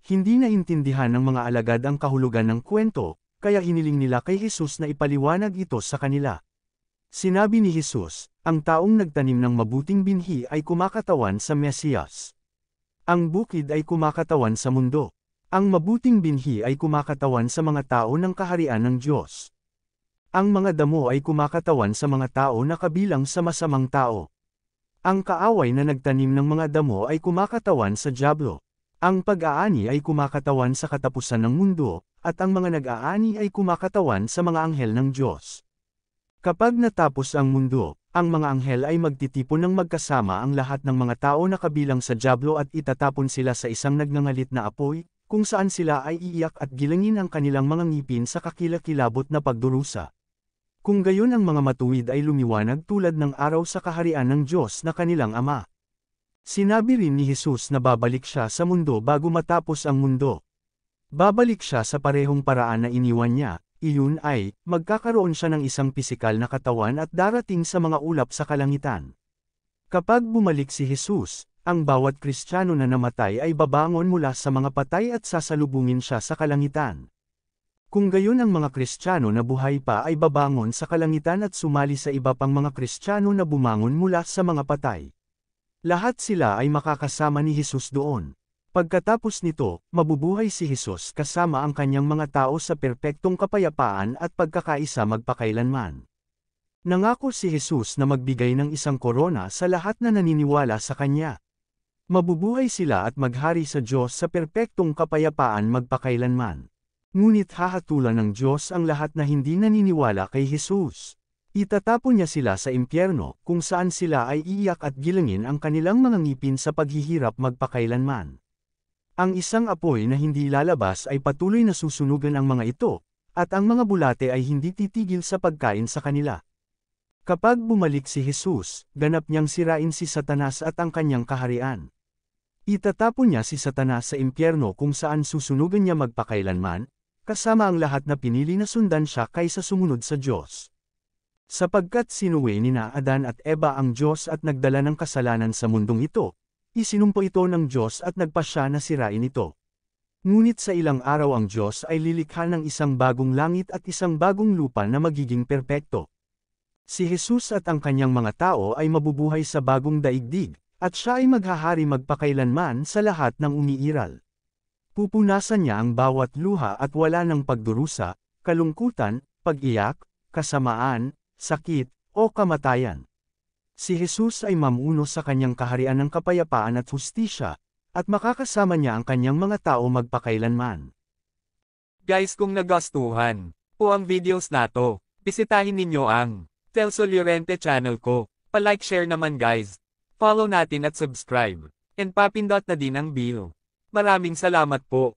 Hindi naintindihan ng mga alagad ang kahulugan ng kwento, kaya hiniling nila kay Jesus na ipaliwanag ito sa kanila. Sinabi ni Jesus, ang taong nagtanim ng mabuting binhi ay kumakatawan sa Mesiyas. Ang bukid ay kumakatawan sa mundo. Ang mabuting binhi ay kumakatawan sa mga tao ng kaharian ng Diyos. Ang mga damo ay kumakatawan sa mga tao na kabilang sa masamang tao. Ang kaaway na nagtanim ng mga damo ay kumakatawan sa dyablo. Ang pag-aani ay kumakatawan sa katapusan ng mundo, at ang mga nag-aani ay kumakatawan sa mga anghel ng Diyos. Kapag natapos ang mundo, ang mga anghel ay magtitipon ng magkasama ang lahat ng mga tao na kabilang sa dyablo at itatapon sila sa isang nagngangalit na apoy, kung saan sila ay iiyak at gilangin ang kanilang mga ngipin sa kakilakilabot na pagdurusa. Kung gayon ang mga matuwid ay lumiwanag tulad ng araw sa kaharian ng Diyos na kanilang Ama. Sinabi rin ni Jesus na babalik siya sa mundo bago matapos ang mundo. Babalik siya sa parehong paraan na iniwan niya, iyon ay, magkakaroon siya ng isang pisikal na katawan at darating sa mga ulap sa kalangitan. Kapag bumalik si Jesus, ang bawat Kristiyano na namatay ay babangon mula sa mga patay at sasalubungin siya sa kalangitan. Kung gayon ang mga Kristiyano na buhay pa ay babangon sa kalangitan at sumali sa iba pang mga Kristiyano na bumangon mula sa mga patay. Lahat sila ay makakasama ni Jesus doon. Pagkatapos nito, mabubuhay si Jesus kasama ang kanyang mga tao sa perpektong kapayapaan at pagkakaisa magpakailanman. Nangako si Jesus na magbigay ng isang korona sa lahat na naniniwala sa kanya. Mabubuhay sila at maghari sa Diyos sa perpektong kapayapaan magpakailanman. Ngunit hahatulan ng Diyos ang lahat na hindi naniniwala kay Jesus. Itatapon niya sila sa impyerno, kung saan sila ay iiyak at gilangin ang kanilang mga ngipin sa paghihirap magpakailanman. Ang isang apoy na hindi lalabas ay patuloy na susunugan ang mga ito, at ang mga bulate ay hindi titigil sa pagkain sa kanila. Kapag bumalik si Jesus, ganap niyang sirain si Satanas at ang kanyang kaharian. Itatapon niya si Satanas sa impyerno kung saan susunugan niya magpakailanman, kasama ang lahat na pinili na sundan siya kaysa sumunod sa Diyos. Sapagkat sinuwi ni Adan at Eva ang Diyos at nagdala ng kasalanan sa mundong ito, isinumpo ito ng Diyos at nagpasya na sirain ito. Ngunit sa ilang araw ang Diyos ay lilikha ng isang bagong langit at isang bagong lupa na magiging perpekto. Si Jesus at ang kanyang mga tao ay mabubuhay sa bagong daigdig, at siya ay maghahari magpakailanman sa lahat ng umiiral. Pupunasan niya ang bawat luha at wala ng pagdurusa, kalungkutan, pag-iyak, kasamaan, sakit, o kamatayan. Si Jesus ay mamuno sa kanyang kaharian ng kapayapaan at hustisya, at makakasama niya ang kanyang mga tao magpakailanman. Guys, kung nagustuhan po ang videos nato, bisitahin ninyo ang Telso Llorente channel ko. Pa-like share naman guys. Follow natin at subscribe. And papindot na din ang bell. Maraming salamat po.